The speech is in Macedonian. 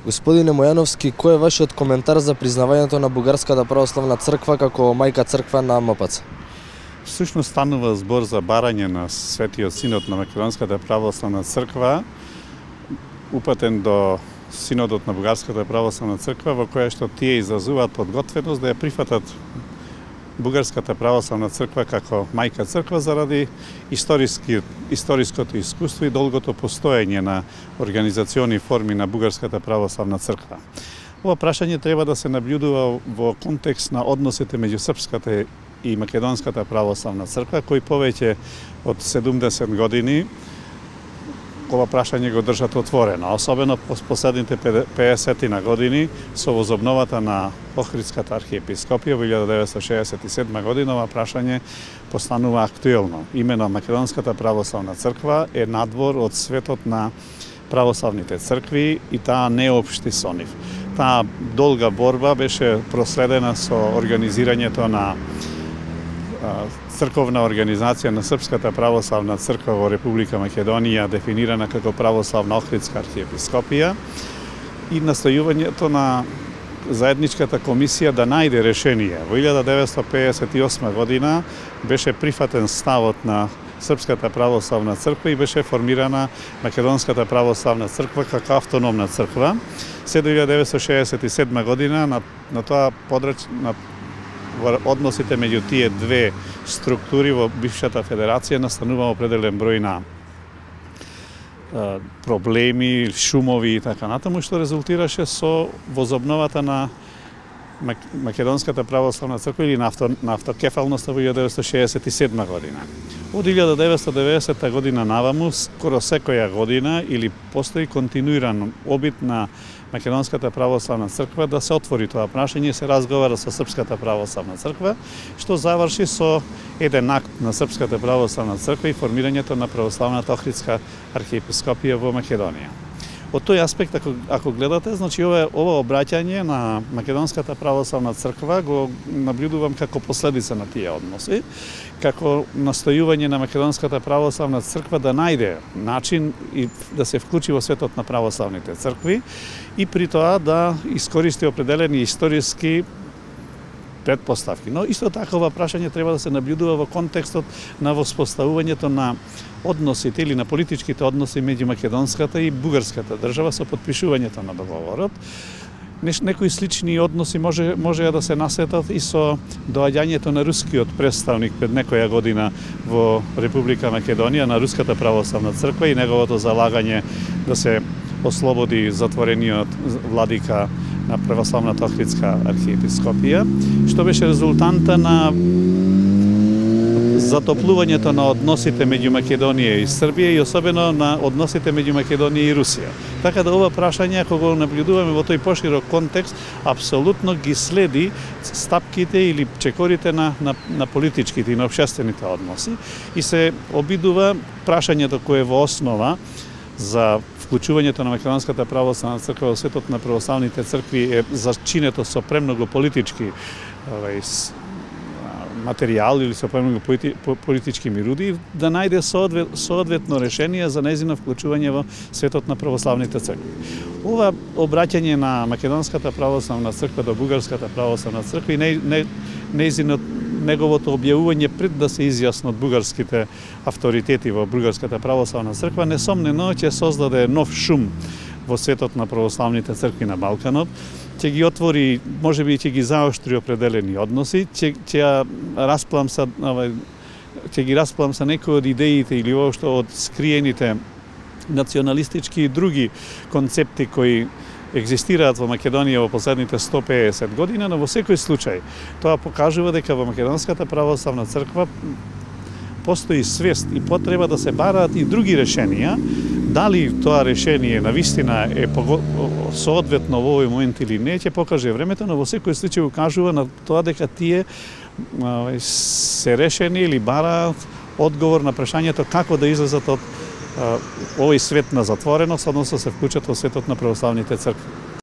Господине Мојановски, кој е вашиот коментар за признавањето на Бугарската православна црква како мајка црква на МПЦ? Всушност станува збор за барање на Светиот Синод на Македонската православна црква, упатен до Синодот на Бугарската православна црква, во која што тие изразуваат подготвеност да ја прифатат Бугарската православна црква како мајка црква заради историското искуство и долгото постоење на организациони форми на Бугарската православна црква. Ова прашање треба да се наблюдува во контекст на односите меѓу српската и македонската православна црква, кои повеќе од 70 години ова прашање го држат отворено, особено по последните 50 на години со возобновата на Охридската архиепископија во 1967 година ова прашање постанува актуелно. Имено Македонската православна црква е надвор од светот на православните цркви и таа не општи со нив. Таа долга борба беше проследена со организирањето на црковна организација на Српската православна црква во Република Македонија, дефинирана како православна Охридска архиепископија, и настојувањето на заедничката комисија да најде решение. Во 1958 година беше прифатен ставот на Српската православна црква и беше формирана Македонската православна црква како автономна црква. Се до 1967 година на тоа подрачје во односите меѓу тие две структури во бившата федерација настанува определен број на проблеми, шумови и така натаму, што резултираше со возобновата на Македонската православна црква или на автокефалноста во 1967 година. Од 1990 година наваму, скоро секоја година или постои континуиран обид на Македонската православна црква да се отвори тоа прашање и се разговара со Српската православна црква, што заврши со еден акт на Српската православна црква и формирањето на православната Охридска архиепископија во Македонија. Од тој аспект, ако гледате, значи ова обраќање на Македонската православна црква го наблюдувам како последица на тие односи, како настојување на Македонската православна црква да најде начин и да се вклучи во светот на православните цркви и при тоа да искористи определени историски предпоставки. Но исто така ова прашање треба да се наблюдува во контекстот на воспоставувањето на односите или на политичките односи меѓу македонската и бугарската држава со подпишувањето на договорот. Некои слични односи може да се насетат и со доаѓањето на рускиот представник пред некоја година во Република Македонија на Руската православна црква и неговото залагање да се ослободи затворениот владика на православната Охридска архиепископија, што беше резултанта на затоплувањето на односите меѓу Македонија и Србија и особено на односите меѓу Македонија и Русија. Така да ова прашање, ако го наблюдуваме во тој поширок контекст, апсолутно ги следи стапките или чекорите на политичките и на општествените односи и се обидува прашањето кое е во основа за вклучувањето на Македонската православна црква во светот на православните цркви е зачинето со премногу политички материјал или со премногу политички мируди, да најде соодветно решение за нејзино вклучување во светот на православните цркви. Ова обраќање на Македонската православна црква до Бугарската православна црква и неговото објавување пред да се изјаснат бугарските авторитети во Бугарската православна црква несомнено ќе создаде нов шум во светот на православните цркви на Балканот, ќе ги отвори, можеби ќе ги заоштри определени односи, ќе ги распламса некои од идеите или воопшто од скриените националистички и други концепти кои екзистираат во Македонија во последните 150 година, но во секој случај тоа покажува дека во Македонската православна црква постои свест и потреба да се бараат и други решенија. Дали тоа решение навистина е соодветно во овој момент или не, ќе покаже времето, но во секој случај укажува на тоа дека тие се решени или бараат одговор на прашањето како да излезат од овој свет на затвореност, односно се вклучат во светот на православните цркви.